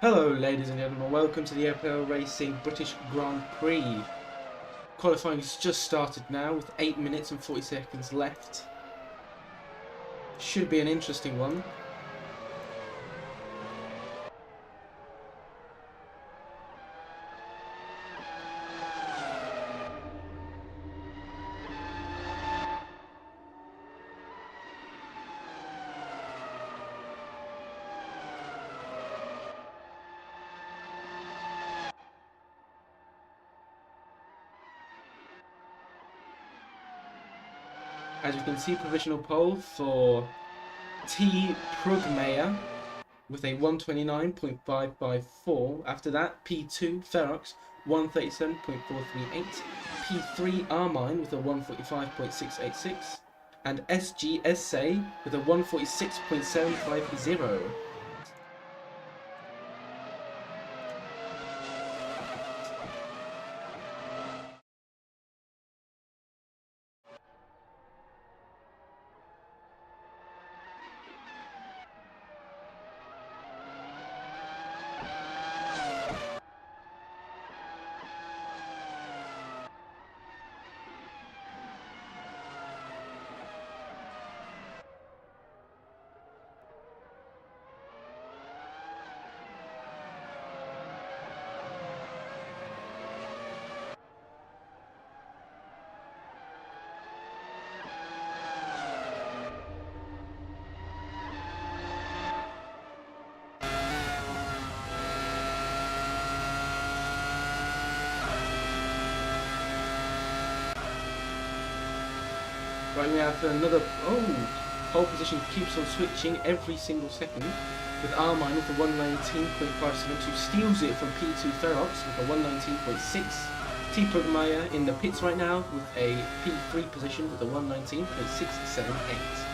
Hello ladies and gentlemen, welcome to the APL Racing British Grand Prix. Qualifying has just started now with 8 minutes and 40 seconds left. Should be an interesting one. As you can see, provisional pole for T. Prugmeyer with a 129.554. After that, P2 Ferox 137.438. P3 Armine with a 145.686. And SGSA with a 146.750. Right, we have another. Pole position keeps on switching every single second. With Armine with a 119.572, steals it from P2 Ferox with a 119.6. T. Prugmeyer in the pits right now with a P3 position with a 119.678.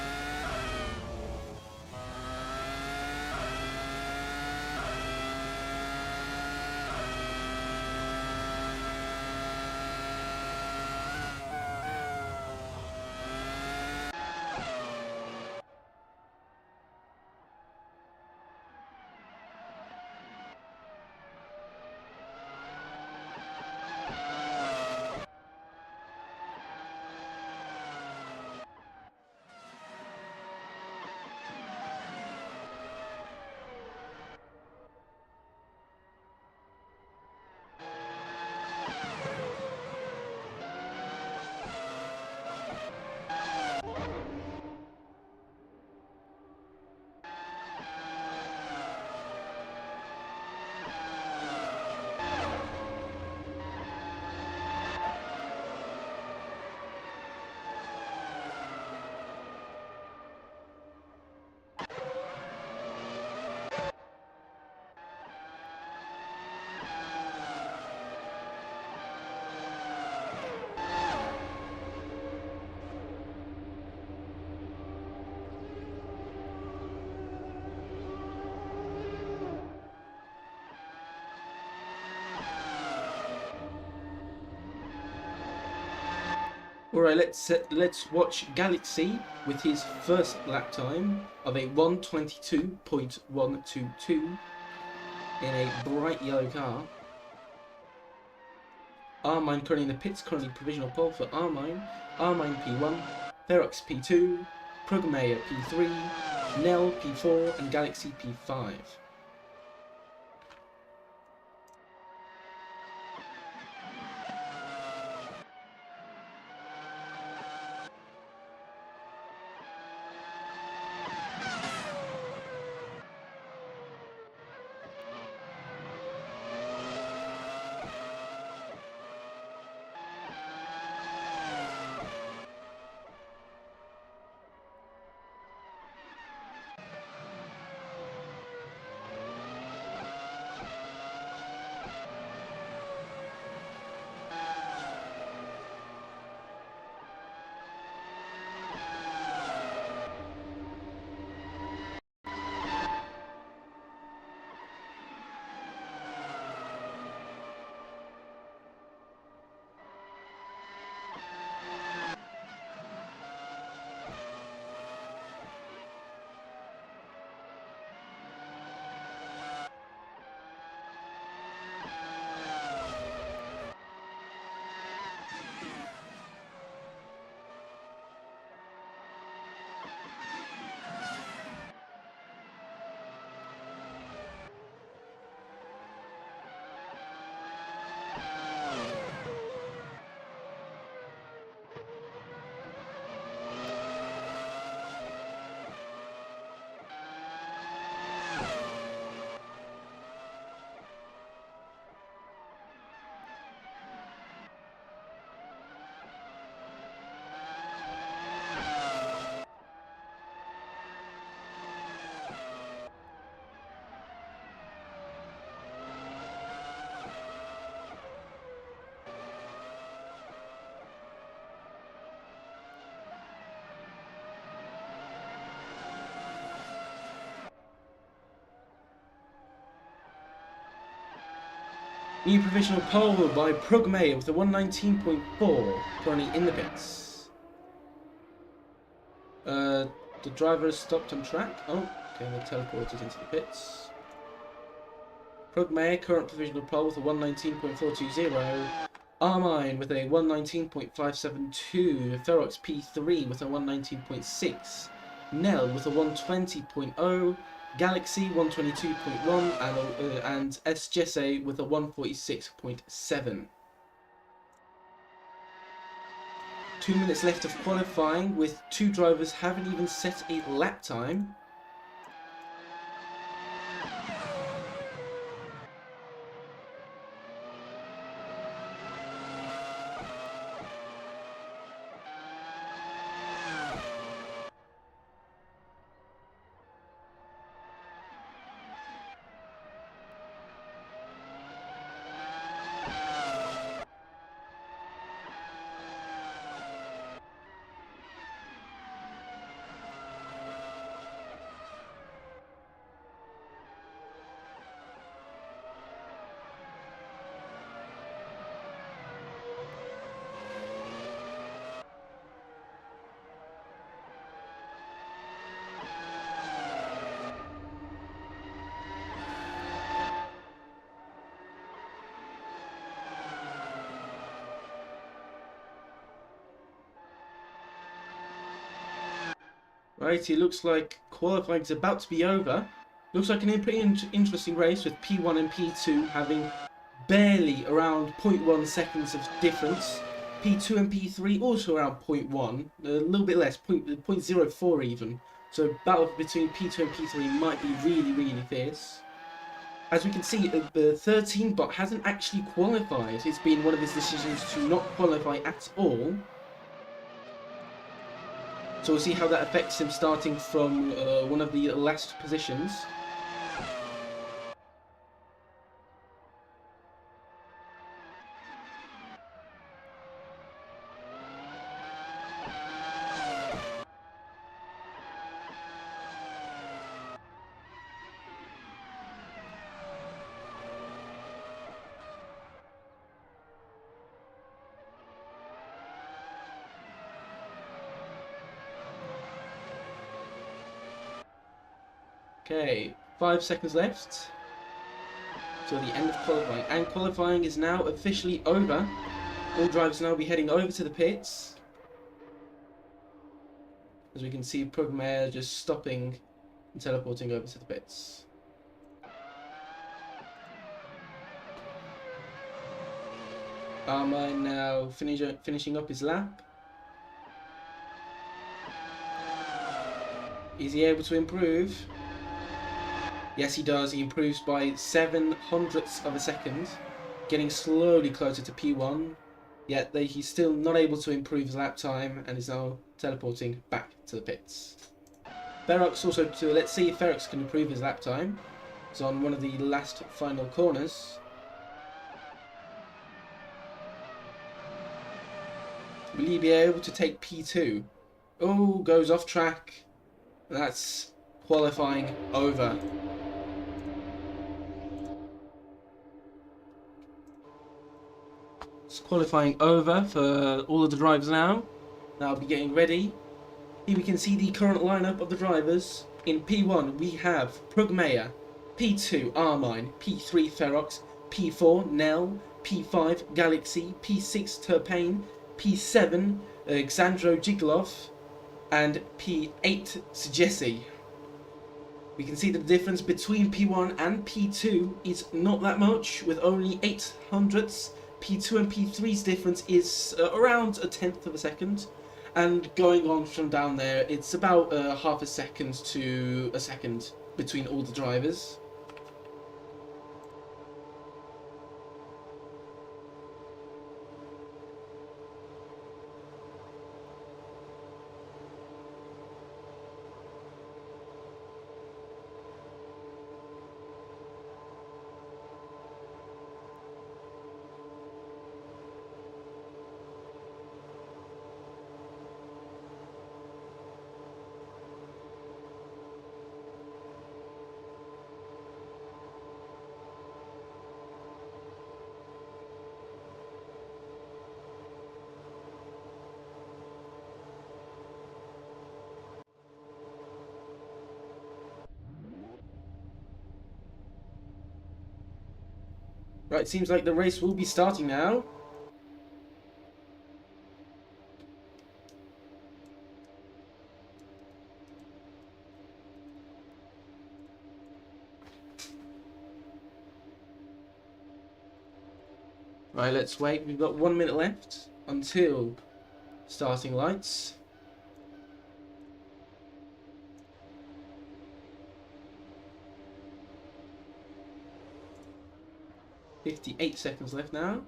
Alright, let's watch Galaxy with his first lap time of a 122.122 in a bright yellow car. Armine currently in the pits, currently provisional pole for Armine. Armine P1, Ferox P2, Prugmeyer P3, Nell P4, and Galaxy P5. New provisional pole by Prugmay with a 119.4, currently in the pits. The driver has stopped on track. Oh, okay, they've teleported into the pits. Prugmay, current provisional pole with a 119.420. Armine with a 119.572. Ferox P3 with a 119.6. Nell with a 120.0. Galaxy 122.1 and S Jesse with a 146.7. 2 minutes left of qualifying, with two drivers haven't even set a lap time. Right, it looks like qualifying is about to be over. Looks like an pretty interesting race, with P1 and P2 having barely around 0.1 seconds of difference. P2 and P3 also around 0.1, a little bit less, 0.04 even. So battle between P2 and P3 might be really fierce. As we can see, the 13 bot hasn't actually qualified. It's been one of his decisions to not qualify at all. So we'll see how that affects him starting from one of the last positions. Okay, 5 seconds left till the end of qualifying. And qualifying is now officially over. All drivers now be heading over to the pits. As we can see, Prugmare just stopping and teleporting over to the pits. Armine now finishing up his lap. Is he able to improve? Yes, he does. He improves by 0.07 of a second, getting slowly closer to P1. Yet he's still not able to improve his lap time and is now teleporting back to the pits. Ferox also let's see if Ferox can improve his lap time. It's on one of the last final corners. Will he be able to take P2? Oh, goes off track. That's qualifying over. It's qualifying over for all of the drivers now. Now I'll be getting ready. Here we can see the current lineup of the drivers. In P1 we have Prugmaya, P2 Armine, P3 Ferox, P4 Nell, P5 Galaxy, P6 Turpain, P7 Xandro Jiglov, and P8 Jesse. We can see the difference between P1 and P2 is not that much, with only 0.08. P2 and P3's difference is around 1/10 of a second, and going on from down there, it's about half a second to a second between all the drivers. Right, seems like the race will be starting now. Right, let's wait. We've got 1 minute left until starting lights. .58 seconds left now.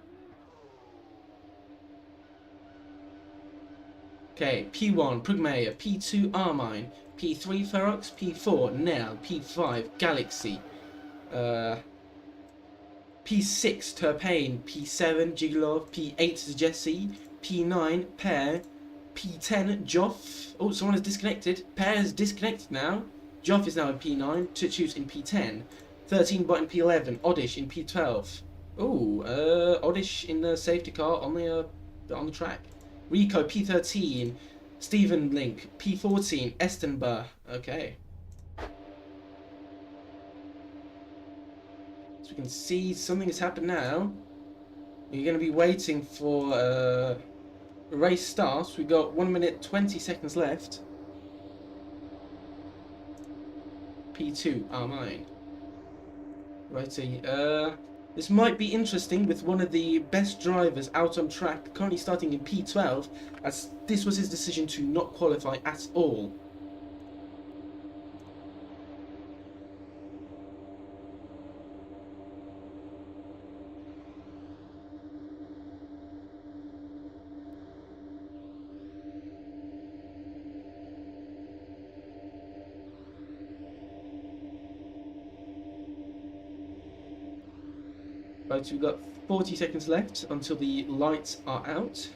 Okay, P1 Prugmaya, P2 Armine, P3 Ferox, P4 Nell, P5 Galaxy, P6 Turpain, P7 Jigalov, P8 Jesse, P9 Pear, P10 Joff. Oh, someone is disconnected. Pear is disconnected now. Joff is now in P9, Chichus in P10, 13 Bot in P11, Oddish in P12. Oh, Oddish in the safety car on the track. Rico P13, Stephen Link P14, Estenba. Okay. So we can see something has happened now. You're going to be waiting for race starts. We've got 1 minute 20 seconds left. P2 are mine. Righty. This might be interesting with one of the best drivers out on track, currently starting in P12, as this was his decision to not qualify at all. Right, so we've got 40 seconds left until the lights are out.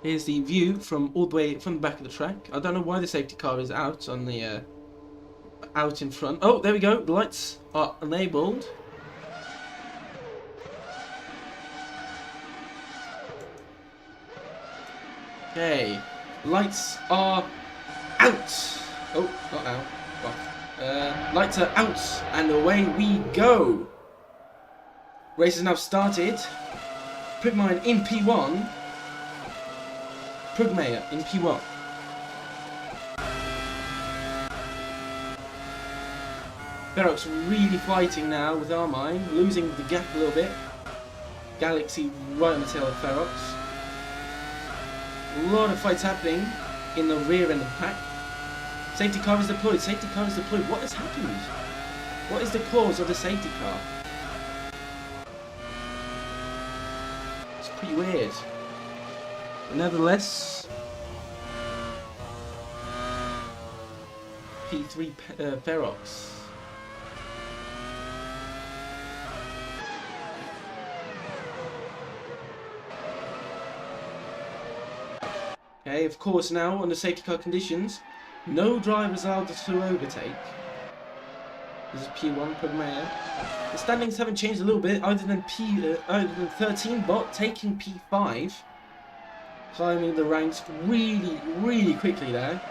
Here's the view from all the way from the back of the track. I don't know why the safety car is out on the out in front. Oh, there we go. The lights are enabled. Okay, lights are out. Oh, not out. Well, lights are out, and away we go. Race has now started. Prugmaya in P1. Prugmaya in P1. Ferox really fighting now with Armine, losing the gap a little bit. Galaxy right on the tail of Ferox. A lot of fights happening in the rear end of the pack. Safety car is deployed. Safety car is deployed. What has happened? What is the cause of the safety car? It's pretty weird. But nevertheless, P3 Ferox. Okay, of course now, on the safety car conditions, no drivers allowed to overtake. This is P1 Prugmaya. The standings haven't changed a little bit, other than 13 Bot taking P5. Climbing the ranks really, really quickly there.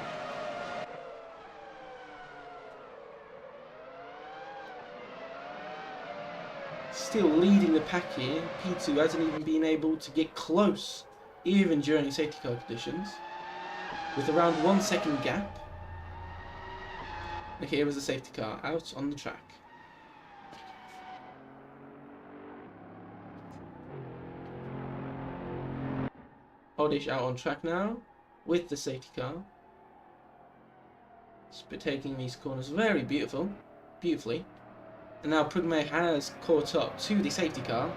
Still leading the pack here. P2 hasn't even been able to get close, even during safety car conditions, with around 1 second gap. Okay, here is the safety car out on the track. Oddish out on track now with the safety car. Taking these corners very beautifully. And now Prugmaya has caught up to the safety car.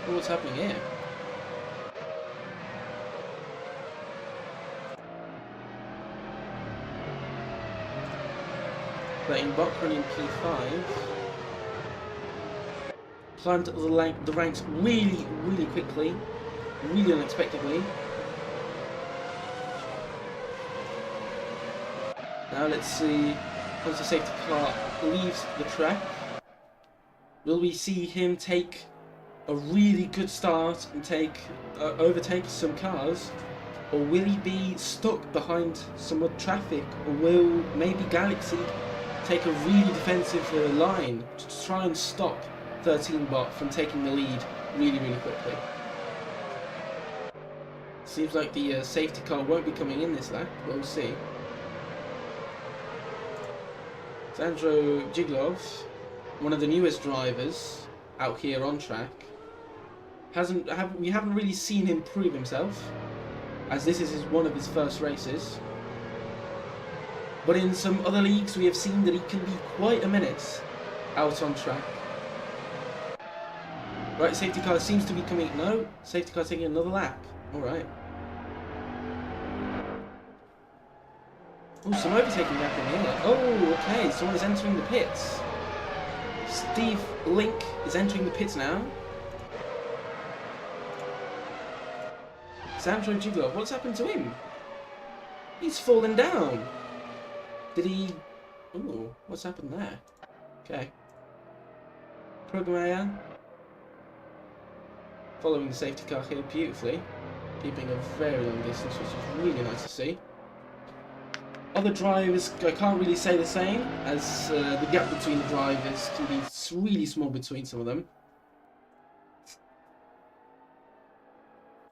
What's happening here? 13 bot running in P5. Climbed the ranks really, really quickly, really unexpectedly. Now let's see, once the safety car leaves the track, will we see him take a really good start and overtake some cars, or will he be stuck behind some other traffic, or will maybe Galaxy take a really defensive line to try and stop 13 bot from taking the lead really, really quickly? Seems like the safety car won't be coming in this lap, but we'll see. Sandro Jiglov, one of the newest drivers out here on track, we haven't really seen him prove himself, as this is one of his first races. But in some other leagues we have seen that he can be quite a menace out on track. Right, safety car seems to be coming. No, safety car taking another lap. Alright. Oh, some overtaking happening here. Oh, okay, someone is entering the pits. Steve Link is entering the pits now. Sandro Jiglov, what's happened to him? He's fallen down. Did he... Oh, what's happened there? Okay. Programmer following the safety car here beautifully, keeping a very long distance, which is really nice to see. Other drivers, I can't really say the same, as the gap between the drivers can be really small between some of them.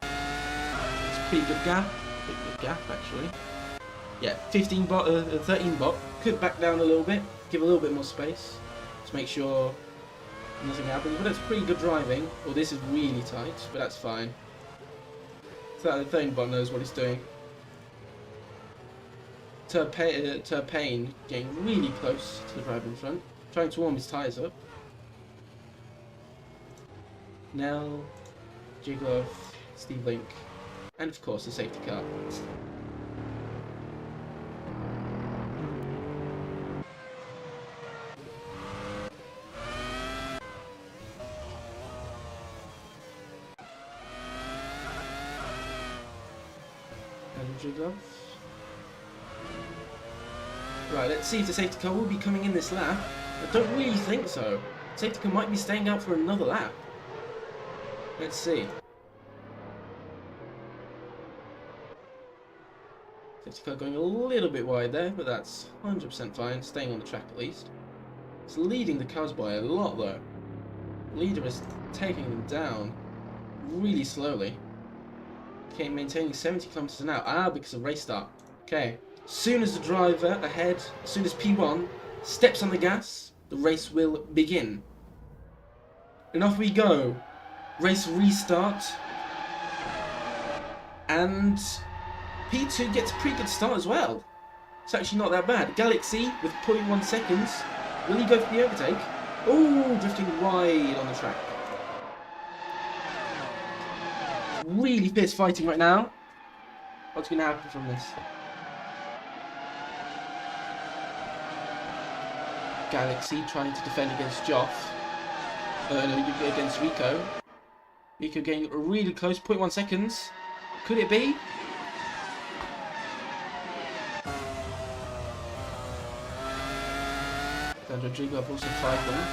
It's a pretty good gap, actually. Yeah, 13 bot, could back down a little bit, give a little bit more space to make sure nothing happens, but it's pretty good driving. Well, this is really tight, but that's fine. So the 13 bot knows what he's doing. Turpane getting really close to the driver in front, trying to warm his tyres up. Nell, Jiglov, Steve Link, and of course the safety car. And Jiglov. Right, let's see if the safety car will be coming in this lap. I don't really think so. The safety car might be staying out for another lap. Let's see. Safety car going a little bit wide there, but that's 100% fine, staying on the track at least. It's leading the cars by a lot though. Leader is taking them down really slowly. Okay, maintaining 70 kilometers an hour. Ah, because of race start. Okay. Soon as the driver ahead, as soon as P1 steps on the gas, the race will begin. And off we go. Race restart. And P2 gets a pretty good start as well. It's actually not that bad. Galaxy with 0.1 seconds. Will he go for the overtake? Oh, drifting wide on the track. Really fierce fighting right now. What's going to happen from this? Galaxy trying to defend against Joff. No, against Rico. Rico getting really close, 0.1 seconds. Could it be? Sandro Jiglov also tried one.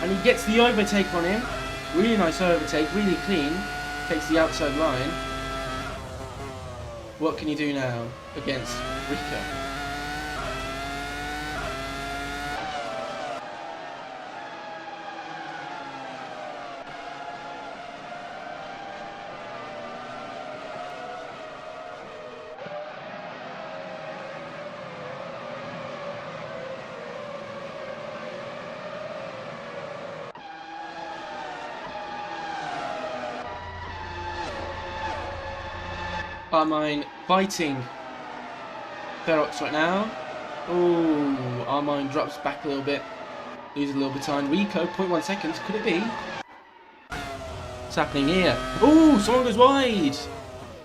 And he gets the overtake on him. Really nice overtake, really clean. Takes the outside line. What can you do now against Rico? Armine fighting Ferox right now. Oh, Armine drops back a little bit. Loses a little bit of time. Rico, 0.1 seconds. Could it be? What's happening here? Oh, someone goes wide.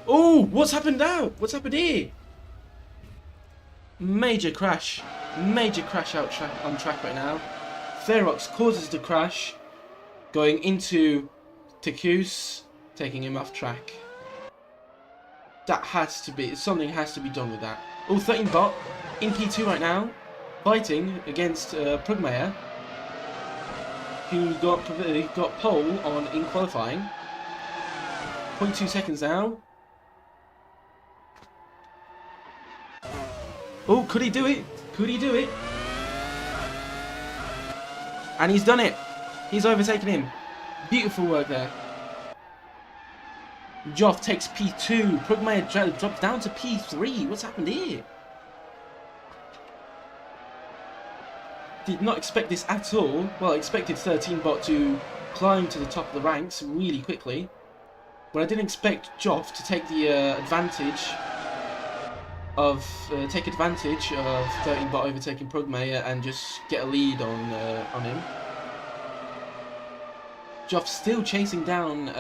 Oh, what's happened now? What's happened here? Major crash. Major crash on track right now. Ferox causes the crash, going into Tekus, taking him off track. That has to be, something has to be done with that. Oh, 13 bot in P2 right now, fighting against Prugmeier, who got pole in qualifying. 0.2 seconds now. Oh, could he do it? Could he do it? And he's done it. He's overtaken him. Beautiful work there. Joff takes P2. Prugmeier drops down to P3. What's happened here? Did not expect this at all. Well, I expected 13 bot to climb to the top of the ranks really quickly. But I didn't expect Joff to take the advantage of 13 bot overtaking Prugmeier and just get a lead on him. Joff still chasing down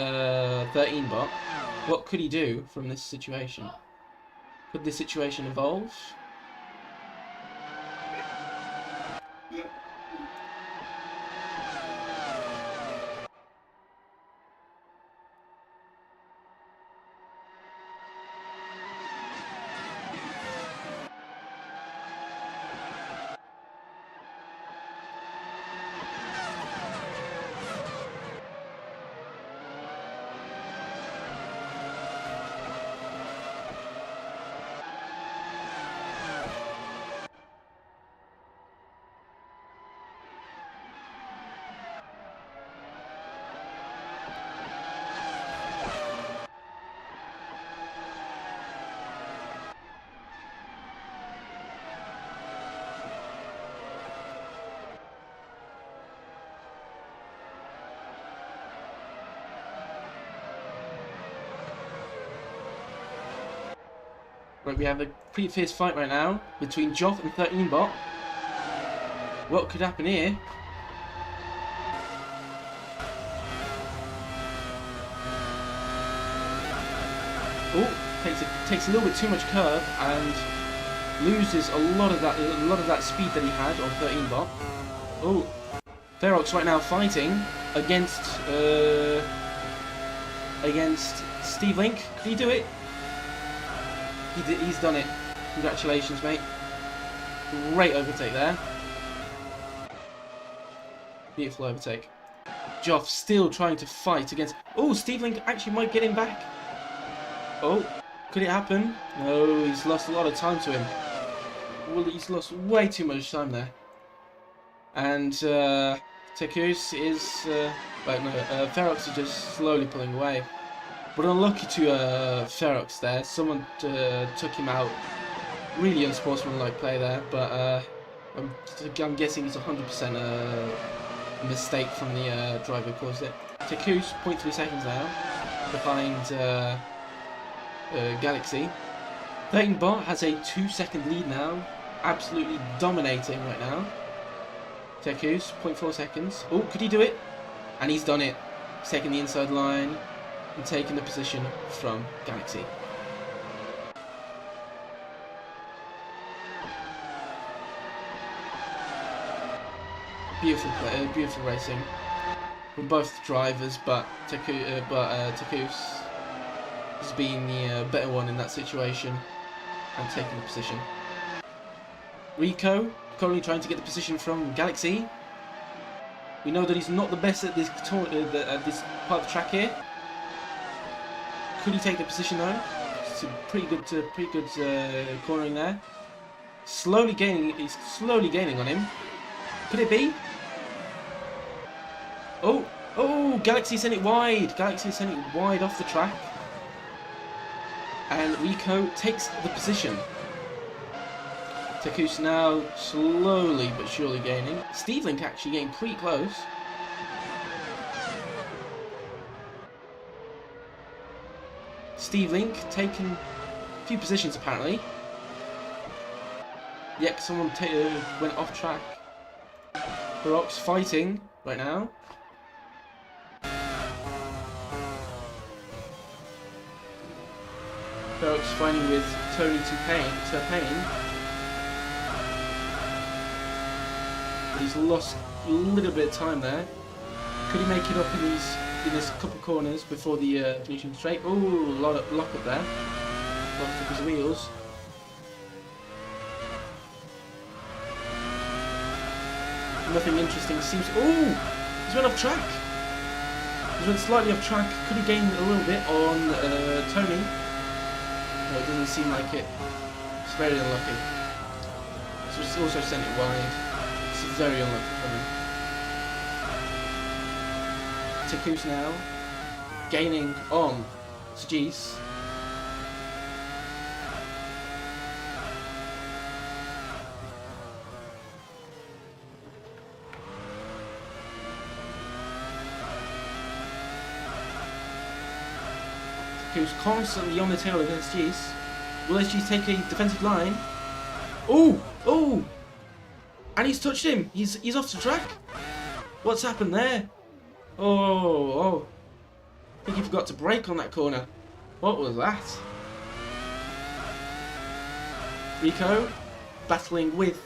13 bot. What could he do from this situation? Could this situation evolve? Right, we have a pretty fierce fight right now between Joff and 13 bot. What could happen here? Oh, takes a little bit too much curve and loses a lot of that speed that he had on 13 bot. Oh, Ferox right now fighting against Steve Link. Can he do it? He's done it. Congratulations, mate. Great overtake there. Beautiful overtake. Joff still trying to fight against... Oh, Steve Link actually might get him back. Oh, could it happen? No, he's lost a lot of time to him. Well, he's lost way too much time there. And Tekus is... Ferox is just slowly pulling away. But unlucky to Ferox there. Someone took him out. Really unsportsmanlike play there. But I'm guessing it's 100% a mistake from the driver who caused it. Tekus, 0.3 seconds now. Behind Galaxy. 13 bot has a 2-second lead now. Absolutely dominating right now. Tekus, 0.4 seconds. Oh, could he do it? And he's done it. He's taking the inside line and taking the position from Galaxy. Beautiful play, beautiful racing from both drivers, but Tekus has been the better one in that situation and taking the position. Rico currently trying to get the position from Galaxy. We know that he's not the best at this part of the track here. Could he take the position though? It's a pretty good cornering there. Slowly gaining, he's slowly gaining on him. Could it be? Oh, Galaxy sent it wide. Galaxy sent it wide off the track. And Rico takes the position. Tekus now slowly but surely gaining. Steve Link actually getting pretty close. Steve Link taking a few positions apparently. Yep, someone went off track. Ferox fighting right now. Ferrox fighting with Tony to Pain. He's lost a little bit of time there. Could he make it up in this couple corners before the finishing straight? Oh, lock up there. Locked up his wheels. Nothing interesting seems. Oh, he's went off track. He's went slightly off track. Could he gain a little bit on Tony? No, it doesn't seem like it. It's very unlucky. So it's also sent it wide. This is very unlucky for him. Takus now gaining on Sajis. Who's constantly on the tail of SG's. Will SG take a defensive line? Oh! Oh! And he's touched him! He's off the track! What's happened there? Oh! I think he forgot to brake on that corner. What was that? Rico battling with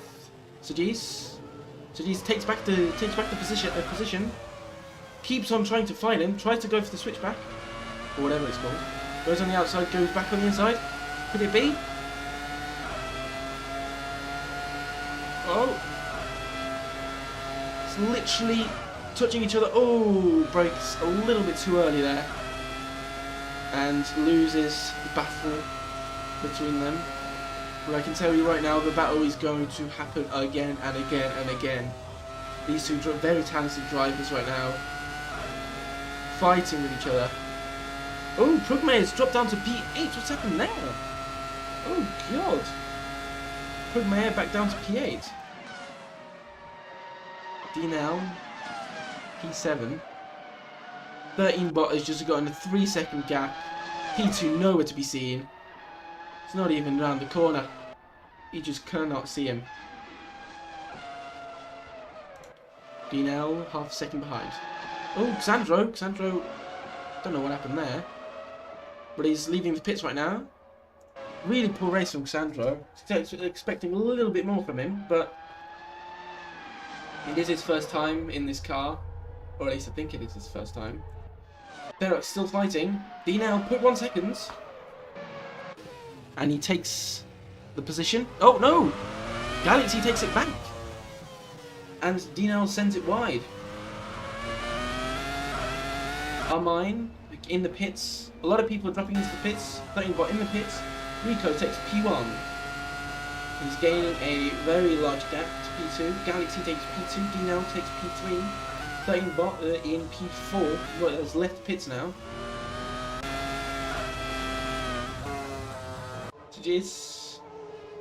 Sajis. Sajis takes back the position. Keeps on trying to find him. Tries to go for the switchback. Or whatever it's called. Goes on the outside, goes back on the inside. Could it be? Oh. It's literally touching each other. Oh, brakes a little bit too early there. And loses the battle between them. But I can tell you right now, the battle is going to happen again and again and again. These two very talented drivers right now. Fighting with each other. Oh, Prugmayer's dropped down to P8. What's happened there? Oh, God. Prugmayer back down to P8. D-Now, P7. 13 bot has just gotten a 3-second gap. P2 nowhere to be seen. It's not even round the corner. You just cannot see him. D-Now, half a second behind. Oh, Xandro, don't know what happened there. But he's leaving the pits right now. Really poor race from Xandro. Expecting a little bit more from him, but it is his first time in this car. Or at least I think it is his first time. Ferrox still fighting. D-Now put 1 second. And he takes the position. Oh no! Galaxy takes it back. And D-Now sends it wide. Armine in the pits. A lot of people are dropping into the pits. 13 bot in the pits. Rico takes P1. He's gaining a very large gap to P2. Galaxy takes P2. D-Now takes P3. 13 bot in P4. Well, has left pits now. Sajis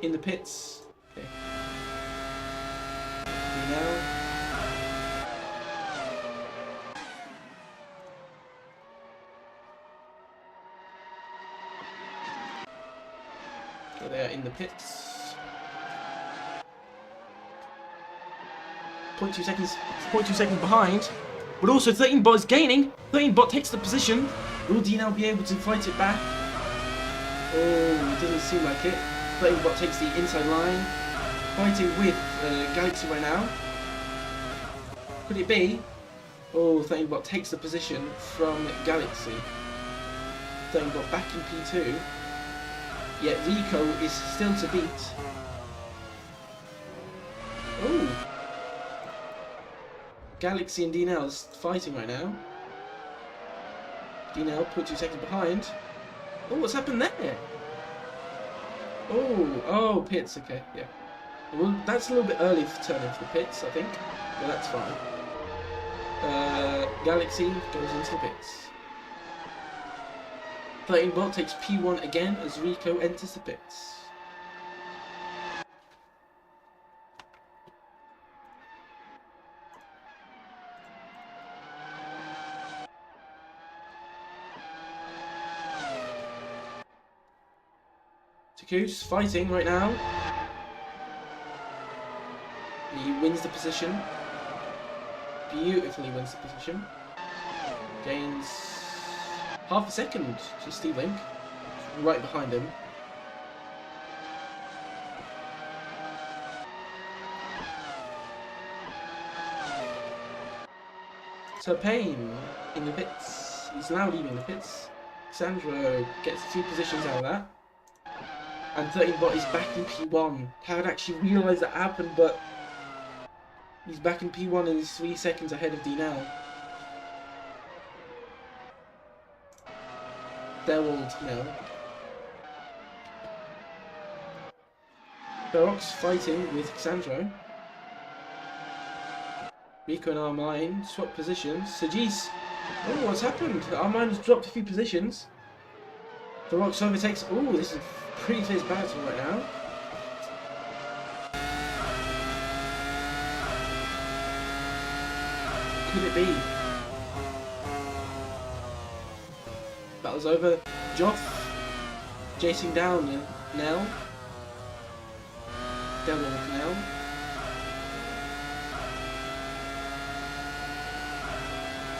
in the pits. Okay. D-Now. They are in the pits. 0.2 seconds. 0.2 seconds behind. But also 13 bot is gaining. 13 bot takes the position. Will D-Now be able to fight it back? Oh, it doesn't seem like it. 13 bot takes the inside line. Fighting with Galaxy right now. Could it be? Oh, 13 bot takes the position from Galaxy. 13 bot back in P2. Yet Rico is still to beat. Oh! Galaxy and D-Now is fighting right now. D-Now put 2 seconds behind. Oh, what's happened there? Oh, pits, okay, yeah. Well, that's a little bit early for turning for the pits, I think. But that's fine. Galaxy goes into the pits. 13 bot takes P1 again as Rico enters the pits. Takus fighting right now. He wins the position. Beautifully wins the position. Gains half a second to Steve Link. right behind him. So Payne in the pits. He's now leaving the pits. Sandro gets 2 positions out of that. And 13bot is back in P1. Haven't actually realised that happened, but he's back in P1 and he's 3 seconds ahead of D now. Derwald now. Ferox fighting with Sandro. Rico and Armine swap positions. Sajis. Oh, what's happened? Armine has dropped a few positions. Ferox overtakes. Oh, this is a pretty fierce battle right now. Could it be? Battle's over. Joff chasing down Nell. Down with Nell.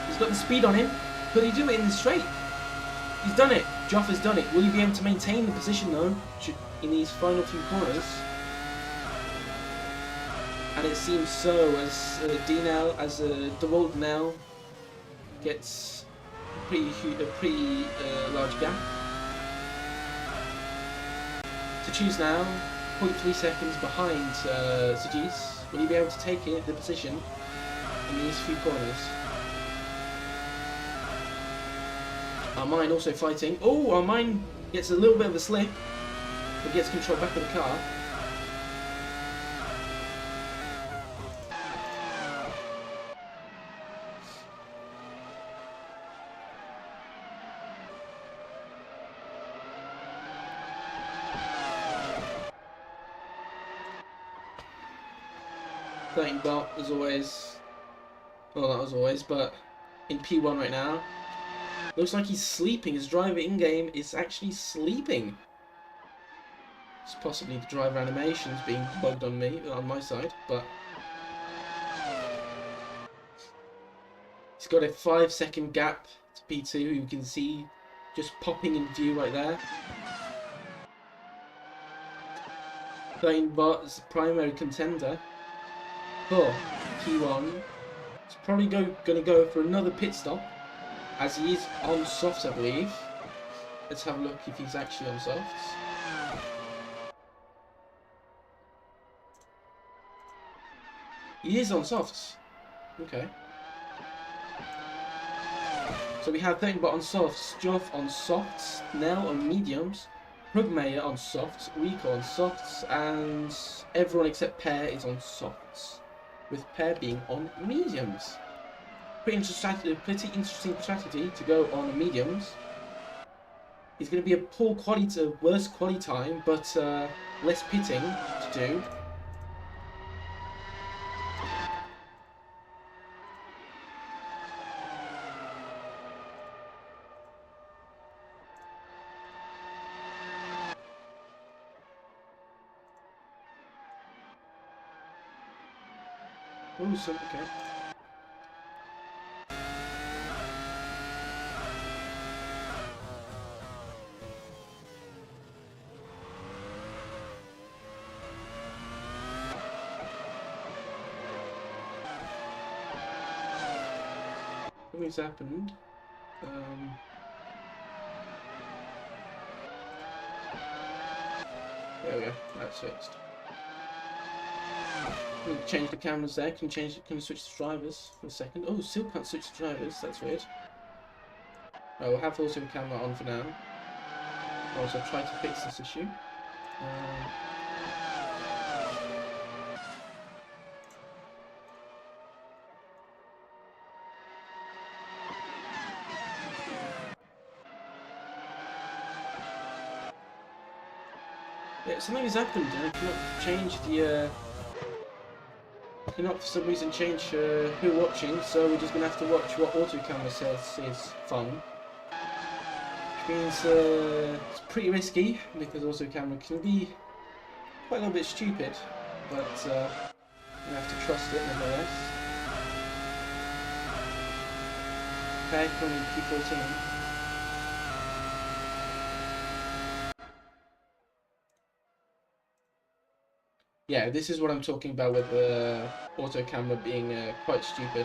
He's got the speed on him. Could he do it in the straight? He's done it. Joff has done it. Will he be able to maintain the position though in these final few corners? And it seems so as DeWalt now gets a pretty large gap. To choose now, 0.3 seconds behind Sajis. Will he be able to take the position in these few corners? Armine also fighting. Oh, Armine gets a little bit of a slip, but gets control back of the car. Bot as always. Well, not as always, but in P1 right now. Looks like he's sleeping. His driver in-game is actually sleeping. It's possibly the driver animations being bugged on my side, but he's got a 5-second gap to P2, who you can see just popping in view right there. Bot is the primary contender for P1. He's probably going to go for another pit stop, as he is on softs, I believe. Let's have a look if he's actually on softs. He is on softs. Okay. So we have 13bot on softs, Joff on softs, Nell on mediums, Rugmayer on softs, Rico on softs, and everyone except Pear is on softs, with Pear being on mediums. Pretty interesting strategy to go on mediums. It's going to be a worse quali time, but less pitting to do. Oh, so okay. Something's happened. There we go. That's fixed. Change the cameras there. Can switch the drivers for a second. Oh, still can't switch the drivers. That's weird. Oh, we'll have also the camera on for now. I'll also try to fix this issue. Yeah, something has happened, and I cannot change the. Cannot for some reason change who we're watching, so we're just gonna have to watch what auto camera says is fun. Which means it's pretty risky because auto camera can be quite a little bit stupid, but we have to trust it nonetheless. Okay, currently P14. Yeah, this is what I'm talking about with the auto camera being quite stupid.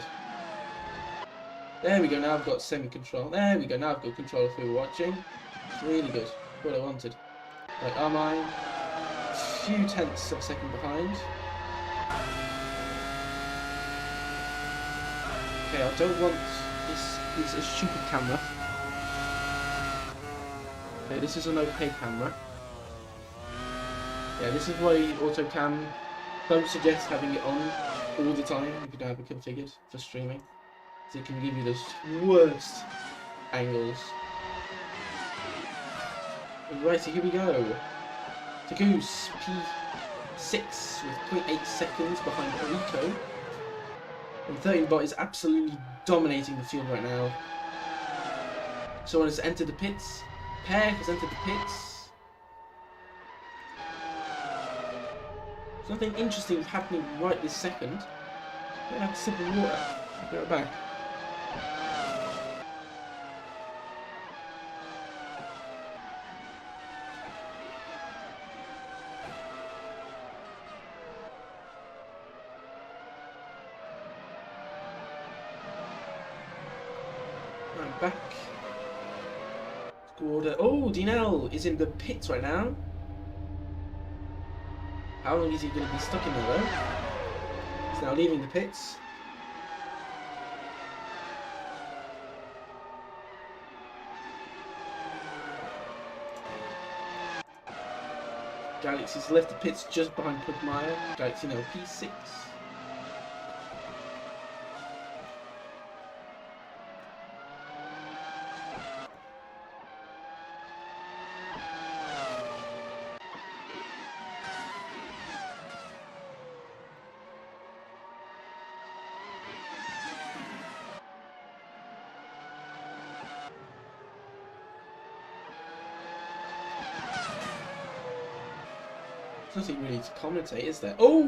There we go, now I've got semi-control. There we go, now I've got control if we were watching. It's really good. What I wanted. Right, Armine, a few tenths of a second behind. Okay, I don't want this is a stupid camera. Okay, this is an okay camera. Yeah, this is why AutoCam don't suggest having it on all the time if you don't have it configured for streaming. So it can give you the worst angles. Righty, here we go. Tagoose P6 with 0.8 seconds behind Rico. And 13bot is absolutely dominating the field right now. Someone has entered the pits. Pear has entered the pits. There's nothing interesting happening right this second. I'm gonna have to sip of water. I'll be right back. I'm back. Squad. Oh, Dinell is in the pits right now. How long is he going to be stuck in there though? He's now leaving the pits. Galaxy's left the pits just behind Pugmire. Galaxy now P6. There's nothing really to commentate, is there? Oh!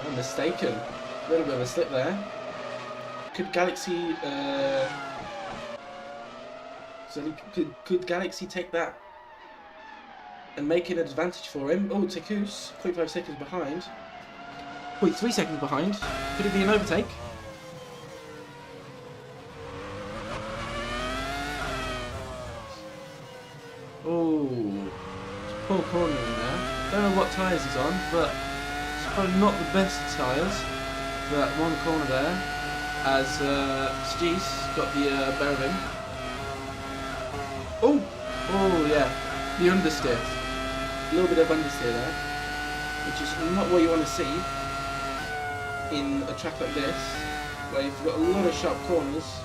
I'm mistaken. A little bit of a slip there. Could Galaxy, could Galaxy take that and make an advantage for him? Oh, Takus, 0.5 seconds behind. 0.3 seconds behind. Could it be an overtake? Oh. Poor corner in there. Don't know what tyres he's on, but it's probably not the best of tyres. That one corner there, as Steez got the better of him. Oh! Oh yeah, the understeer. A little bit of understeer there, which is not what you want to see in a track like this, where you've got a lot of sharp corners,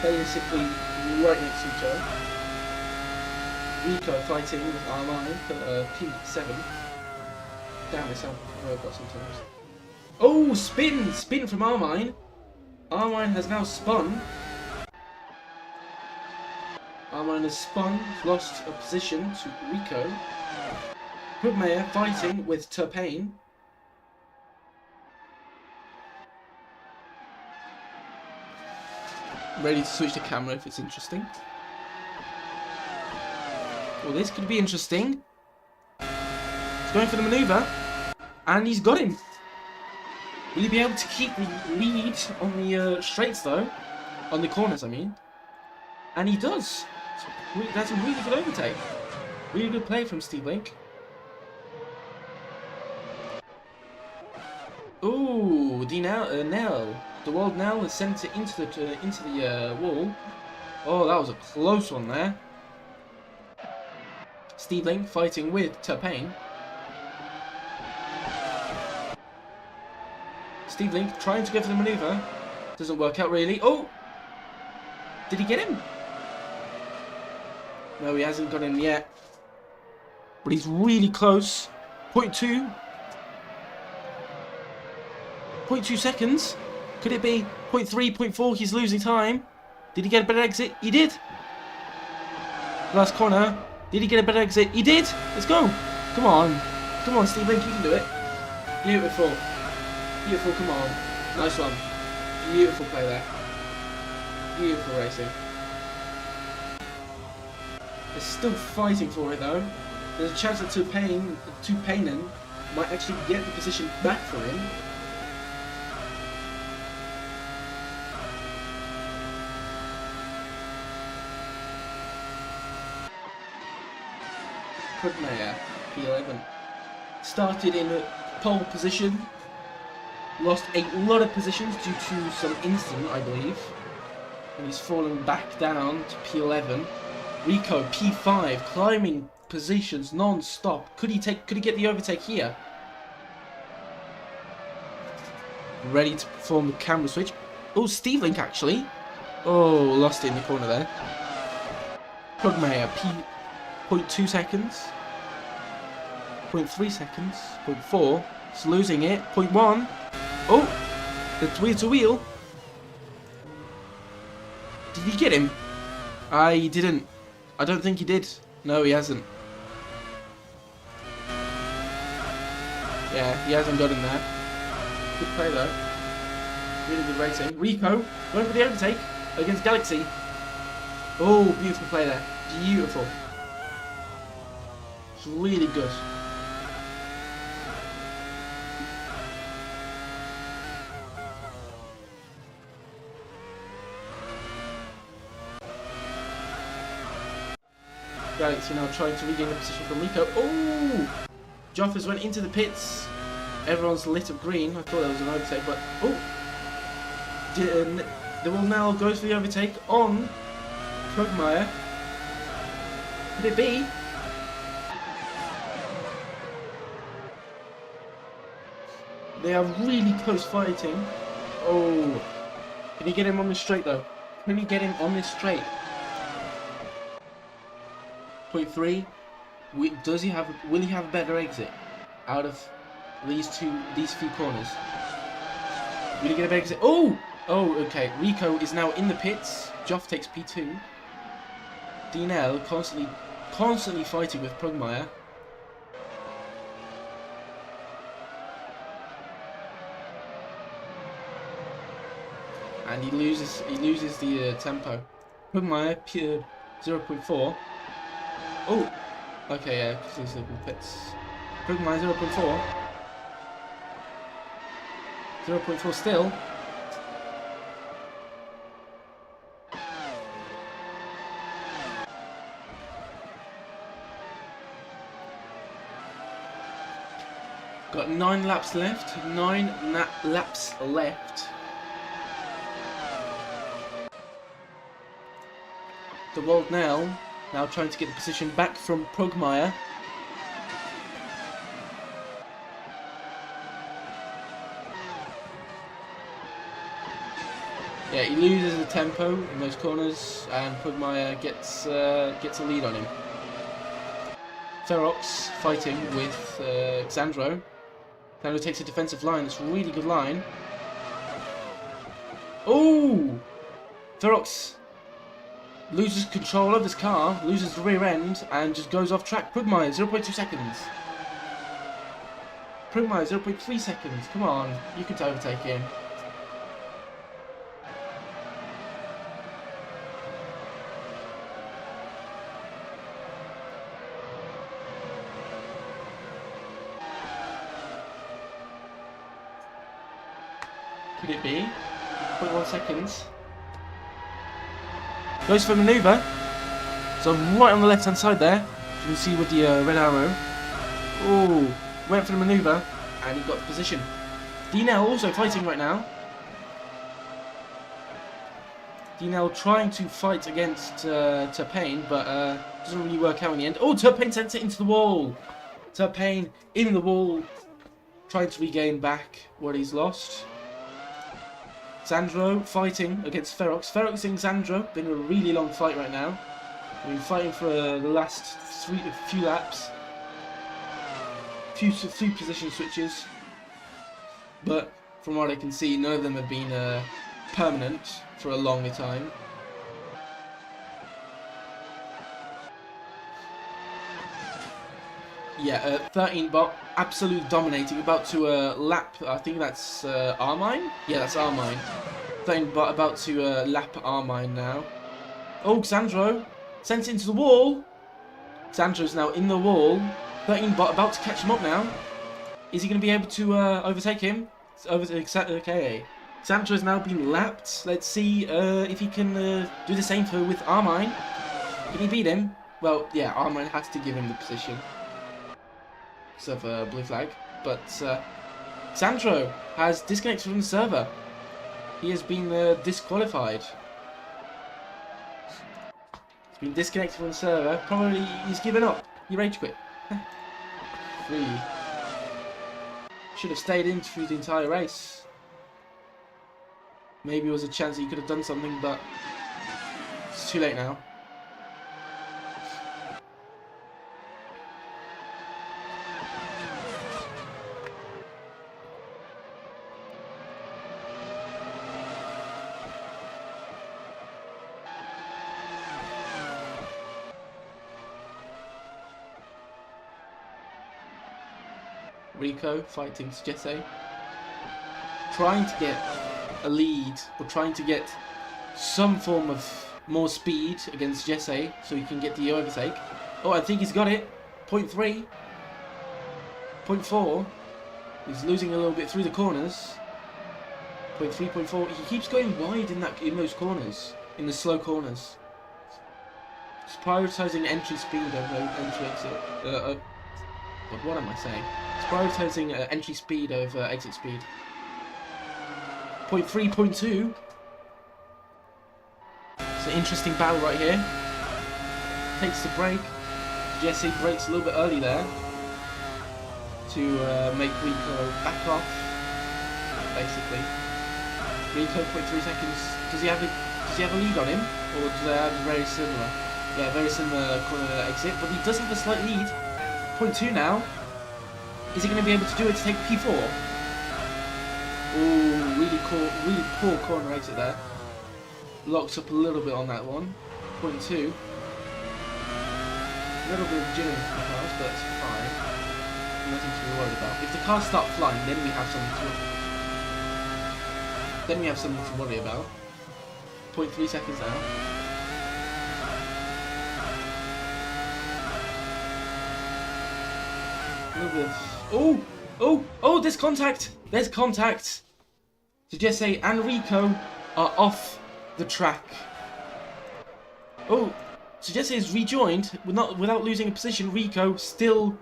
basically right next to each other. Rico fighting with Armine for P7. Damn, it sounds robot sometimes. Oh, spin! Spin from Armine. Armine has now spun. Armine has spun, lost a position to Rico. Pugmire fighting with Turpain. Ready to switch the camera if it's interesting. Well, this could be interesting. He's going for the manoeuvre, and he's got him. Will he be able to keep the lead on the straights, though? On the corners, I mean. And he does. That's a really good overtake. Really good play from Steve Link. Ooh, Nell. The World Nell has sent it into the wall. Oh, that was a close one there. Steve Link fighting with Turpain. Steve Link trying to go for the manoeuvre. Doesn't work out really. Oh! Did he get him? No, he hasn't got him yet. But he's really close. 0.2. 0.2 seconds. Could it be 0.3, 0.4? He's losing time. Did he get a better exit? He did. Last corner. Did he get a better exit? He did! Let's go! Come on. Come on, Steve Link, you can do it. Beautiful. Beautiful, come on. Nice one. Beautiful play there. Beautiful racing. They're still fighting for it though. There's a chance that Tupainen might actually get the position back for him. Prugmeier, P11, started in a pole position, lost a lot of positions due to some incident, I believe, and he's fallen back down to P11. Rico, P5, climbing positions non-stop. Could he get the overtake here? Ready to perform the camera switch. Oh, Steve Link actually. Oh, lost it in the corner there. Prugmeier, P.2 seconds. 0.3 seconds. 0.4. He's losing it. 0.1. Oh, it's wheel to wheel. Did he get him? He didn't. I don't think he did. No, he hasn't. Yeah, he hasn't got him there. Good play though. Really good racing. Rico going for the overtake against Galaxy. Oh, beautiful play there. Beautiful. It's really good. Galaxy now trying to regain the position from Rico. Oh! Joffers went into the pits. Everyone's lit up green. I thought that was an overtake, but oh! They will now go for the overtake on Prugmeier. Could it be? They are really close fighting. Oh! Can he get him on this straight though? Can he get him on this straight? 0.3. Does he have? Will he have a better exit out of these few corners? Will he get a better exit? Oh! Oh, okay. Rico is now in the pits. Joff takes P2. DNL constantly fighting with Prugmeier. And he loses the tempo. Prugmeier 0.4. Oh, okay, yeah, because he's in the pits. Prugmeier 0.4. 0.4 still. Got 9 laps left. 9 laps left. The World now trying to get the position back from Prugmeier. Yeah, he loses the tempo in those corners, and Prugmeier gets a lead on him. Ferox fighting with Xandro. Xandro takes a defensive line. It's a really good line. Oh! Ferox loses control of his car, loses the rear end, and just goes off track. Prugmeier, 0.2 seconds. Prugmeier, 0.3 seconds. Come on, you can overtake him. Could it be? 0.1 seconds. Goes for manoeuvre. So right on the left hand side there, you can see with the red arrow. Oh, went for the manoeuvre and he got the position. DNL also fighting right now. DNL trying to fight against Tupainen, but doesn't really work out in the end. Oh, Tupainen sends it into the wall. Tupainen in the wall, trying to regain back what he's lost. Xandro fighting against Ferox. Ferox and Xandro, been a really long fight right now. We've been fighting for the last few laps. Few position switches. But from what I can see, none of them have been permanent for a longer time. Yeah, 13 bot, absolute dominating, about to lap, I think that's Armine? Yeah, that's Armine. 13 bot about to lap Armine now. Oh, Xandro sent it into the wall. Sandro's now in the wall. 13 bot about to catch him up now. Is he going to be able to overtake him? Okay. Sandro has now been lapped. Let's see if he can do the same with Armine. Can he beat him? Well, yeah, Armine has to give him the position. Because of blue flag. But Sandro has disconnected from the server. He has been disqualified. He's been disconnected from the server. Probably he's given up. He rage quit. 3. Should have stayed in through the entire race. Maybe it was a chance that he could have done something, but it's too late now. Rico fighting Jesse, trying to get a lead or trying to get some form of more speed against Jesse so he can get the overtake. Oh, I think he's got it. 0.3, 0.4. He's losing a little bit through the corners. 0.3, 0.4. He keeps going wide in those corners, in the slow corners. He's prioritising entry speed over entry exit. What am I saying? Prioritizing entry speed over exit speed. 0.3, 0.2. It's an interesting battle right here. Takes the break. Jesse breaks a little bit early there to make Rico back off. Basically, Rico 0.3 seconds. Does he have a lead on him, or do they have very similar? Yeah, very similar corner exit, but he does have a slight lead. 0.2 now. Is he going to be able to do it to take P4? Oh, really poor corner exit there. Locks up a little bit on that one. 0.2. A little bit of jittering in the cars, but it's fine. Nothing to be worried about. If the cars start flying, then we have something to worry about. 0.3 seconds now. A little bit of... Oh, there's contact! There's contact! So Jesse and Rico are off the track. Oh, so Jesse has rejoined without losing a position. Rico still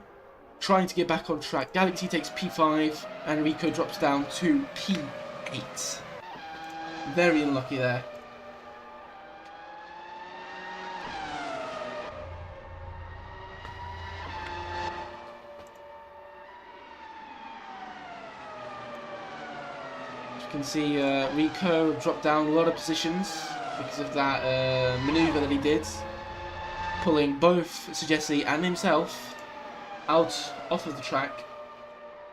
trying to get back on track. Galaxy takes P5 and Rico drops down to P8. Very unlucky there. You can see Rico dropped down a lot of positions because of that maneuver that he did, pulling both Jesse and himself off of the track,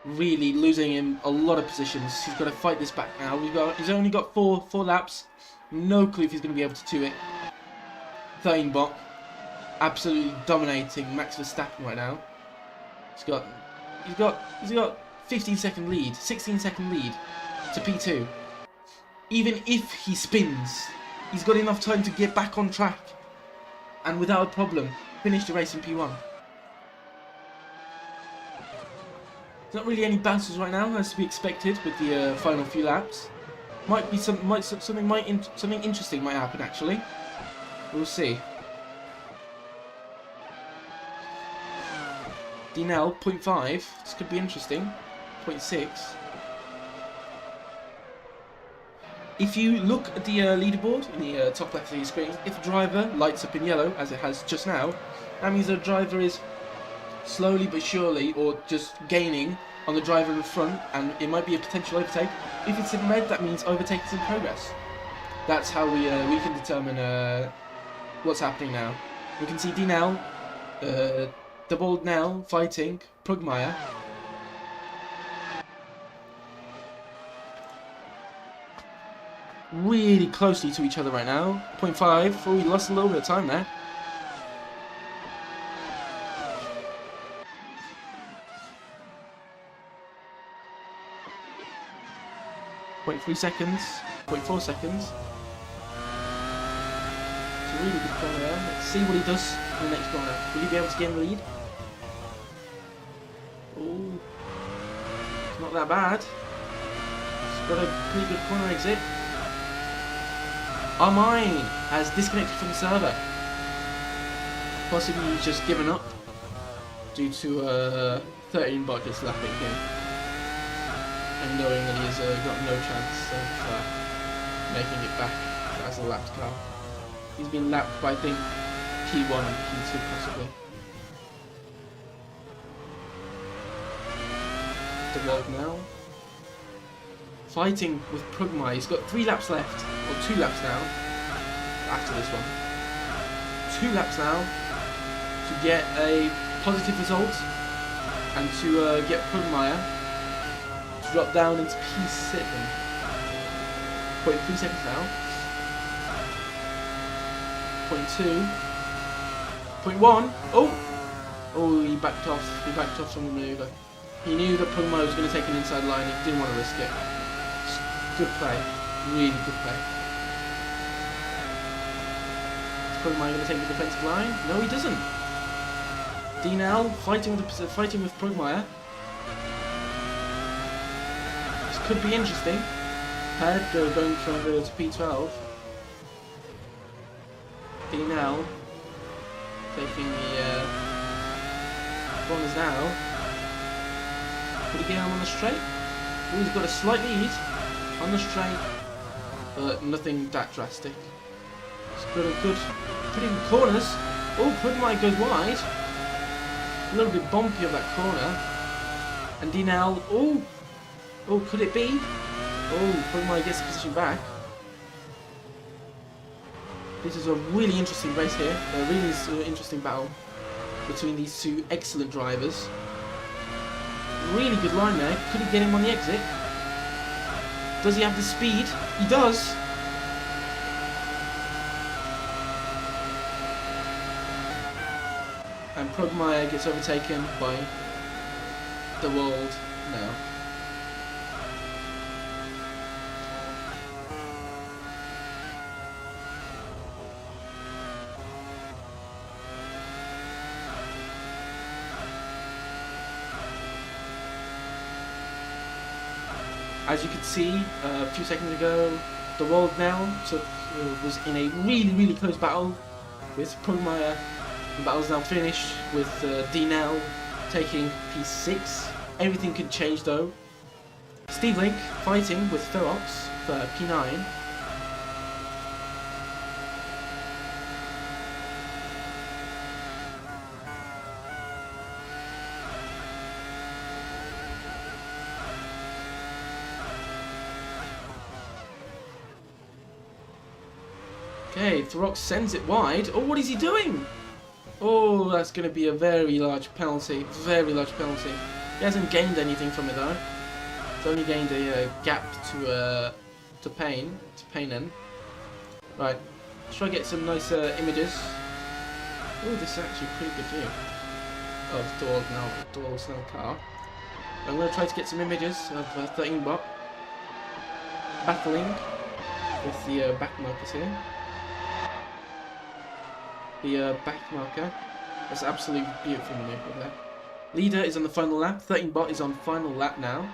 really losing him a lot of positions. He's got to fight this back now. He's only got four laps. No clue if he's going to be able to do it. 13 bot, absolutely dominating Max Verstappen right now. He's got 15-second lead, 16-second lead to P2. Even if he spins, he's got enough time to get back on track and without a problem finish the race in P1. There's not really any bounces right now, as to be expected with the final few laps. Something interesting might happen actually. We'll see. Dinell 0.5. This could be interesting. 0.6. If you look at the leaderboard in the top left of your screen, if a driver lights up in yellow, as it has just now, that means the driver is slowly but surely, or just gaining on the driver in front, and it might be a potential overtake. If it's in red, that means overtake is in progress. That's how we can determine what's happening now. We can see Dinell, double Nell fighting Prugmeyer. Really closely to each other right now. 0.5. Oh, we lost a little bit of time there. .3 seconds. 0.4 seconds. So Really good corner there. Let's see what he does in the next corner. Will he be able to gain the lead? Oh, it's not that bad. He's got a pretty good corner exit. Armine has disconnected from the server. Possibly he's just given up due to 13 bot just lapping him and knowing that he's got no chance of making it back as a lapped car. He's been lapped by, I think, P1 and P2 possibly. The world now. Fighting with Prugma. He's got 3 laps left, or 2 laps now, after this one. 2 laps now to get a positive result and to get Prugmire to drop down into P7. 0.3 seconds now. 0.2. 0.1. Oh, he backed off. He backed off from the manoeuvre. He knew that Prugmire was going to take an inside line. He didn't want to risk it. Good play. Really good play. Is Prugmire going to take the defensive line? No, he doesn't. Dinal fighting with Prugmire. This could be interesting. Pad going from to P12. Dinal taking the corners now. Could he get him on the straight? Oh, he's got a slight lead on the straight, but nothing that drastic. It's got a pretty good corners. Oh, Prugmire goes wide. A little bit bumpy of that corner. And Dinal, oh, could it be? Oh, Prugmire gets the position back. This is a really interesting race here. A really interesting battle between these two excellent drivers. Really good line there. Could he get him on the exit? Does he have the speed? He does. And Prugmire gets overtaken by the world now. As you can see, a few seconds ago, the world now was in a really close battle with Prugmire. The battle's now finished with Dinal taking P6. Everything could change though. Steve Link fighting with Ferox for P9. Okay, Ferox sends it wide. Oh, what is he doing? Oh, that's going to be a very large penalty. Very large penalty. He hasn't gained anything from it though. He's only gained a gap to Paynen. Right, let's try to get some nice images. Oh, this is actually a pretty good view of Doyle's now car. I'm going to try to get some images of 13-bot battling with the back markers here. The back marker. That's absolutely beautiful maneuver there. Leader is on the final lap. 13-bot is on final lap now.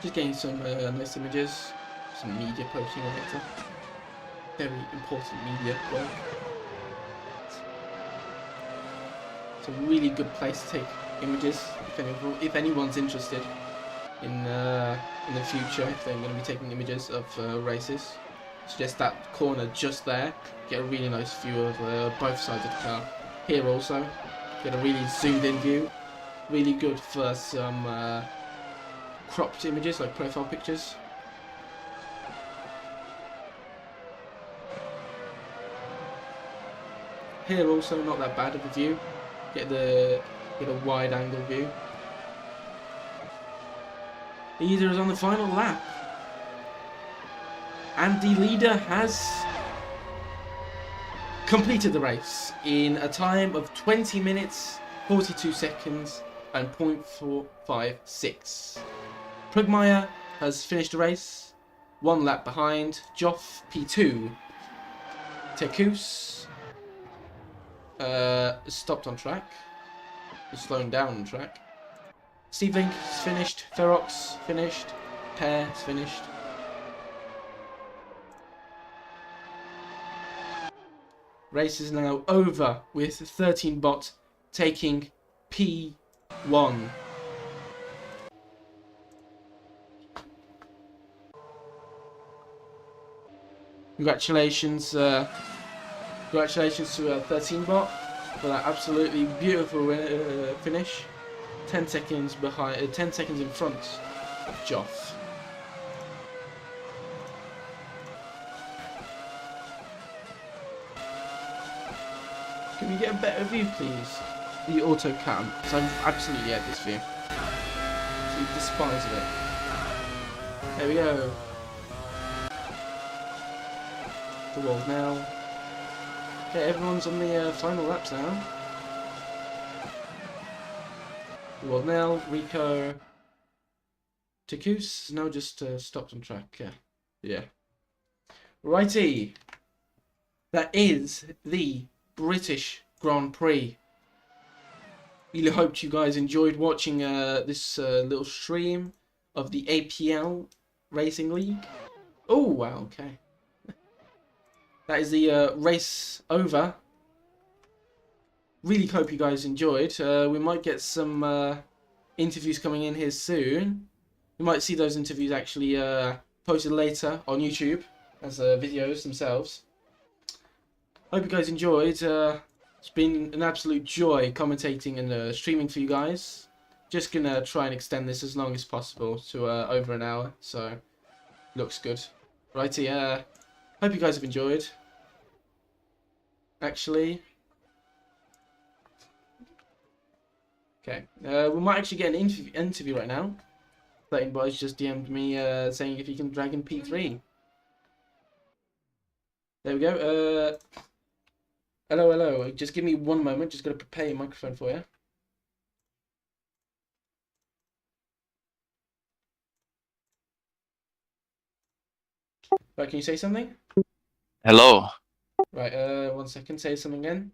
Just getting some nice images. Some media posting on it. Very important media work. It's a really good place to take images if anyone's interested in the future, if they're going to be taking images of races. It's just that corner just there. Get a really nice view of both sides of the car. Here also, get a really zoomed in view. Really good for some cropped images like profile pictures. Here also not that bad of a view. Get a wide angle view. Leader is on the final lap. And the leader has completed the race in a time of 20 minutes, 42 seconds, and 0.456. Prugmeyer has finished the race, 1 lap behind. Joff P2. Tekus stopped on track. He's slowing down on track. Steve Link is finished. Ferox finished. Pear is finished. Race is now over with 13 bot taking P1. Congratulations, congratulations to 13 bot for that absolutely beautiful finish. 10 seconds behind, 10 seconds in front of Joff. Can we get a better view, please? The auto cam, because I'm absolutely at this view. Absolutely despise of it. There we go. The walls now. Okay, everyone's on the final laps now. The wall now. Rico. Takus now just stopped on track. Yeah. Righty. That is the British Grand Prix. Really hoped you guys enjoyed watching this little stream of the APL Racing League. Oh wow, okay. That is the race over. Really hope you guys enjoyed. We might get some interviews coming in here soon. You might see those interviews actually posted later on YouTube as videos themselves. Hope you guys enjoyed. It's been an absolute joy commentating and streaming for you guys. Just gonna try and extend this as long as possible to over an hour, so looks good. Righty, hope you guys have enjoyed. Actually, okay, we might actually get an interview right now. 13 Boys just DM'd me saying if he can drag in P3. There we go. Hello. Just give me one moment. Just gotta prepare your microphone for you. Right, can you say something? Hello. Right, 1 second. Say something again.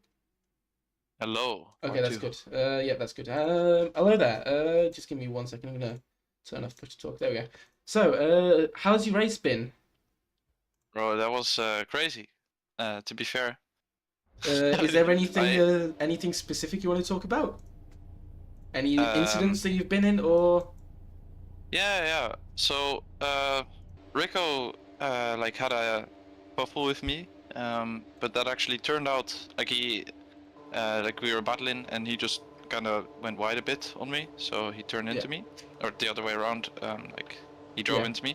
Hello. Okay, that's good. Yeah, that's good. Hello there. Just give me 1 second. I'm gonna turn off push to talk. There we go. So, how's your race been? Bro, that was crazy. To be fair. Is there anything anything specific you want to talk about? Any incidents that you've been in, or? Yeah. So, Rico like had a puffle with me, but that actually turned out like he like we were battling and he just kind of went wide a bit on me, so he turned into me, or the other way around. Like he drove into me.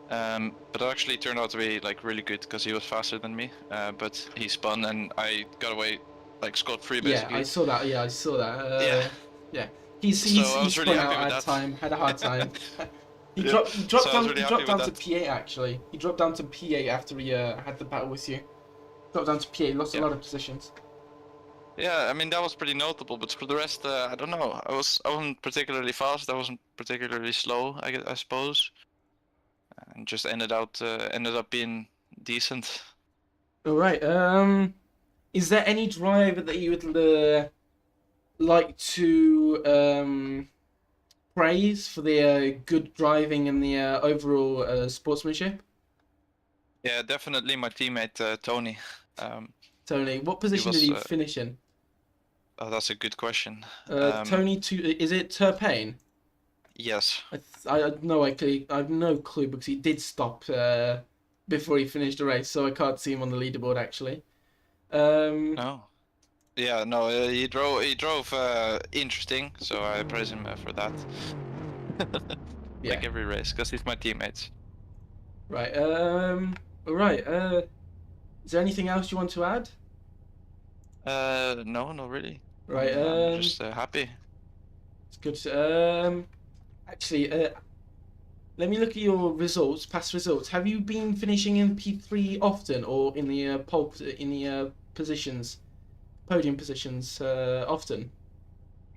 But it actually turned out to be like really good because he was faster than me. But he spun and I got away like scot-free basically. Yeah, I saw that. Yeah, I saw that. Yeah. He really spun out at time. Had a hard time. He dropped down to P8 actually. He dropped down to P8 after he had the battle with you. Dropped down to P8, lost a lot of positions. Yeah, I mean that was pretty notable, but for the rest, I don't know. I wasn't particularly fast. I wasn't particularly slow, I suppose, and just ended up being decent. All right. Is there any driver that you would like to praise for the good driving and the overall sportsmanship? Yeah, definitely my teammate Tony. Tony, what position did he finish in? Oh, that's a good question. Tony, is it Turpain? Yes. I have no clue because he did stop before he finished the race, so I can't see him on the leaderboard actually. No. Yeah, no, he drove interesting, so I praise him for that. Like every race, because he's my teammate. Right. Alright. Is there anything else you want to add? No, not really. Right. I'm just happy. It's good. Actually, let me look at your results, past results. Have you been finishing in P3 often, or in the positions, podium positions often?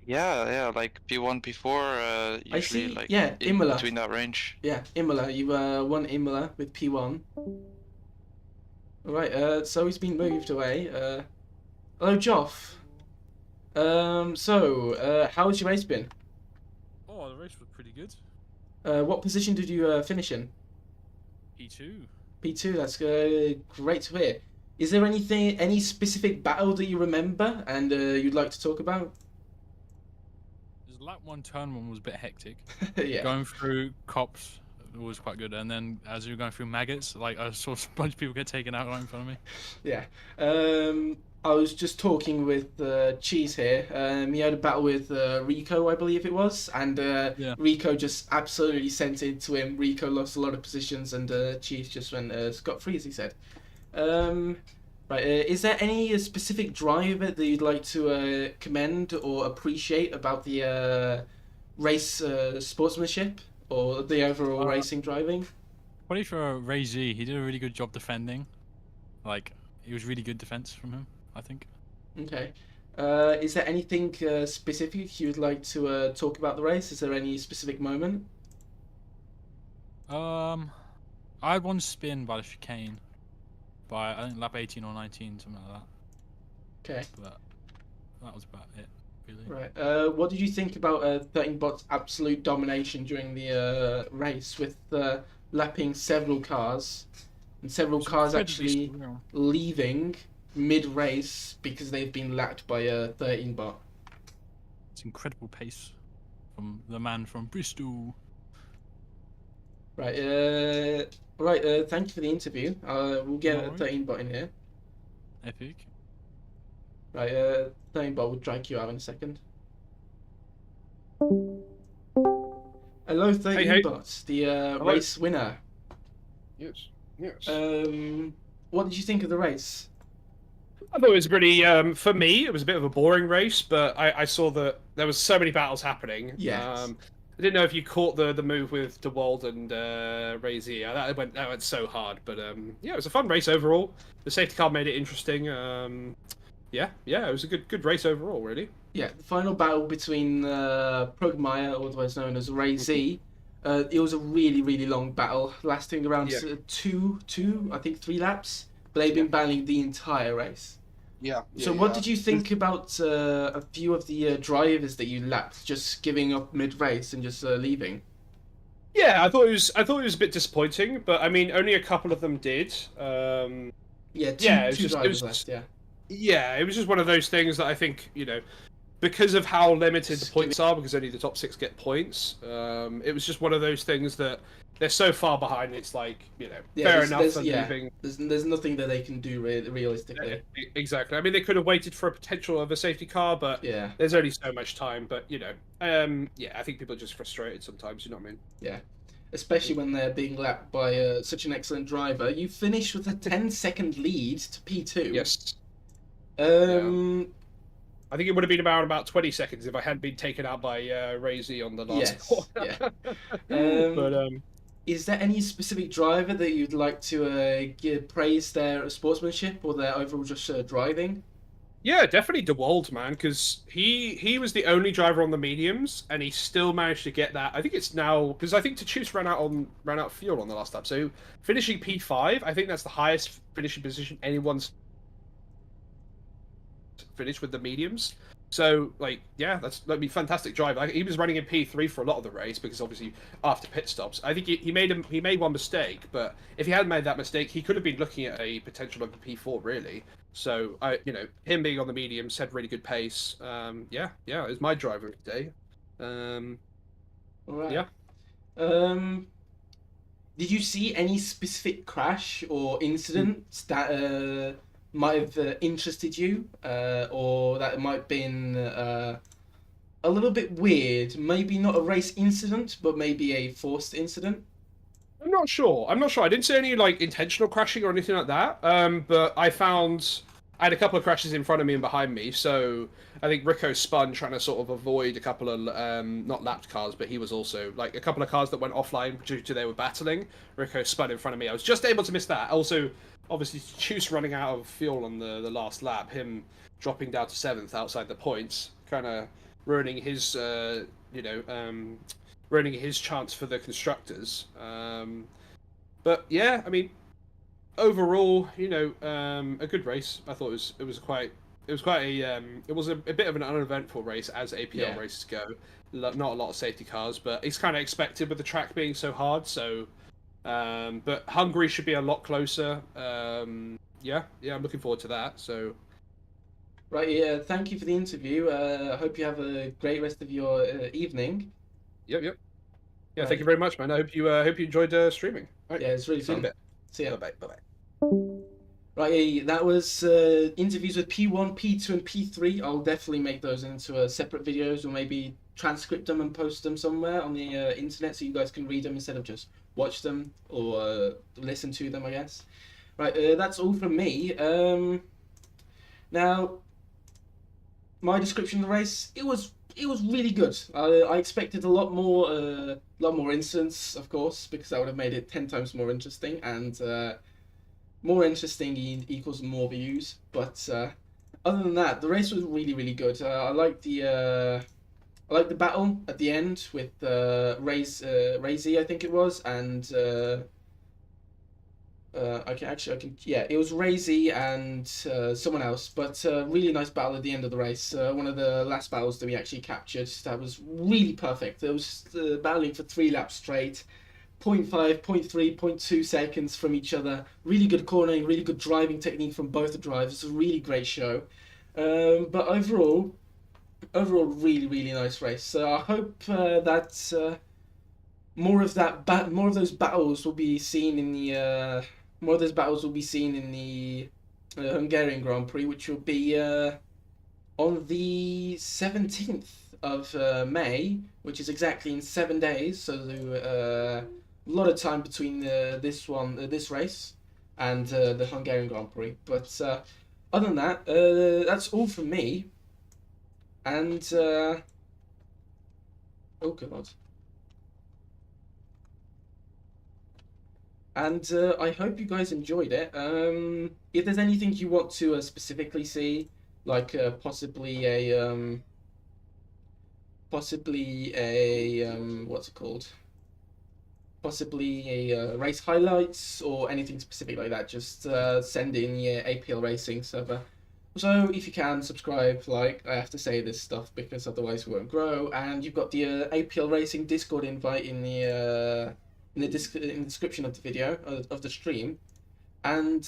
Yeah, like P1, P4, I usually see. like Yeah, in Imola. between that range. Yeah, Imola. You won Imola with P1. All right. So he's been moved away. Hello, Joff. How's your race been? Oh, the race was pretty good. What position did you finish in? P2. P2. That's great to hear. Is there any specific battle that you remember and you'd like to talk about? His lap 1, turn 1 was a bit hectic. Yeah. Going through cops was quite good, and then as you were going through maggots, like I saw a bunch of people get taken out right in front of me. Yeah. I was just talking with Cheese here. He had a battle with Rico, I believe it was, and Yeah. Rico just absolutely sent it to him. Rico lost a lot of positions, and Cheese just went scot-free, as he said. Um, right. Is there any specific driver that you'd like to commend or appreciate about the race sportsmanship or the overall racing driving? Probably for Ray Z, he did a really good job defending. Like, it was really good defense from him, I think. Okay. Is there anything specific you'd like to talk about the race? Is there any specific moment? I had one spin by the chicane, by I think lap 18 or 19, something like that. Okay. But that was about it, really. Right. What did you think about 13bot's absolute domination during the race with lapping several cars and several cars actually leaving mid-race because they've been lapped by a 13bot? It's incredible pace from the man from Bristol. Right. Thank you for the interview. We'll get a 13bot in here. Epic. Right. 13bot will drag you out in a second. Hello, 13bots, the race winner. Yes. Yes. What did you think of the race? I thought it was pretty. For me, it was a bit of a boring race, but I saw that there was so many battles happening. Yes. I didn't know if you caught the move with DeWald and Razier. That went so hard, but yeah, it was a fun race overall. The safety car made it interesting. Yeah, it was a good race overall, really. Yeah, the final battle between Prugmeyer, otherwise known as Ray Z. It was a really long battle, lasting around I think 3 laps. But they've been battling the entire race. Yeah. So what did you think about a few of the drivers that you lapped, just giving up mid-race and just leaving? Yeah, I thought it was a bit disappointing, but I mean, only a couple of them did. Yeah, two drivers left. Yeah. Yeah, it was just one of those things that I think, because of how limited the points are, because only the top 6 get points, it was just one of those things that they're so far behind. It's like, fair enough. There's nothing that they can do realistically. Yeah, exactly. I mean, they could have waited for a potential of a safety car, but there's only so much time. But I think people are just frustrated sometimes. You know what I mean? Yeah, especially when they're being lapped by such an excellent driver. You finished with a 10-second lead to P2. Yes. I think it would have been about 20 seconds if I hadn't been taken out by Razy on the last corner. But is there any specific driver that you'd like to give praise their sportsmanship or their overall just driving? Yeah, definitely DeWald, man, because he was the only driver on the mediums, and he still managed to get that. I think it's now because I think Tachus ran out of fuel on the last lap, so finishing P5, I think that's the highest finishing position anyone's finished with the mediums. So that'd be fantastic drive. He was running in P3 for a lot of the race because obviously after pit stops, I think he made one mistake, but if he hadn't made that mistake, he could have been looking at a potential of a P4 really. So him being on the mediums had really good pace. It was my driver today. All right. Yeah. Did you see any specific crash or incidents that might have interested you, or that might have been a little bit weird? Maybe not a race incident, but maybe a forced incident? I'm not sure. I didn't see any intentional crashing or anything like that. But I found I had a couple of crashes in front of me and behind me, so I think Rico spun trying to sort of avoid a couple of not lapped cars, but he was also like a couple of cars that went offline due to they were battling. Rico spun in front of me. I was just able to miss that. Also, obviously, Chus running out of fuel on the last lap, him dropping down to 7th outside the points, kind of ruining his ruining his chance for the constructors. But yeah, I mean, overall, a good race. I thought it was quite a bit of an uneventful race as APL races go. Not a lot of safety cars, but it's kind of expected with the track being so hard. So, but Hungary should be a lot closer. Yeah, I'm looking forward to that. So, Right, yeah, thank you for the interview. I hope you have a great rest of your evening. yep. Yeah, Right. thank you very much, man. I hope you enjoyed streaming. Right. Yeah, it's really See you in fun. a bit. See ya. Bye bye. Right, yeah, that was interviews with P1, P2, and P3. I'll definitely make those into separate videos, or maybe transcript them and post them somewhere on the internet so you guys can read them instead of just watch them or listen to them, I guess. Right, that's all from me. Now, my description of the race, it was really good. I expected a lot more incidents, of course, because that would have made it 10 times more interesting, and more interesting equals more views. But other than that, the race was really good. I like the battle at the end with Razy, I think it was, and it was Razy and someone else, but really nice battle at the end of the race. One of the last battles that we actually captured, that was really perfect. It was battling for 3 laps straight, 0.5, 0.3, 0.2 seconds from each other. Really good cornering, really good driving technique from both the drivers. It's a really great show. But overall, really nice race. So I hope that more of those battles will be seen in the Hungarian Grand Prix, which will be on the 17th of May, which is exactly in 7 days. So a lot of time between this race and the Hungarian Grand Prix. But other than that, that's all from me. And oh god. And I hope you guys enjoyed it. If there's anything you want to specifically see, like possibly a what's it called? Possibly a race highlights or anything specific like that, just send in your APL Racing server. So if you can, subscribe, like, I have to say this stuff because otherwise we won't grow. And you've got the APL Racing Discord invite in the description of the video, of the stream. And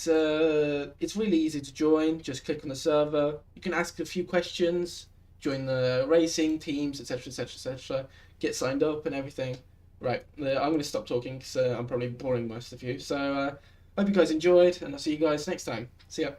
it's really easy to join. Just click on the server. You can ask a few questions, join the racing teams, etc. Get signed up and everything. Right, I'm going to stop talking because I'm probably boring most of you. So hope you guys enjoyed, and I'll see you guys next time. See ya.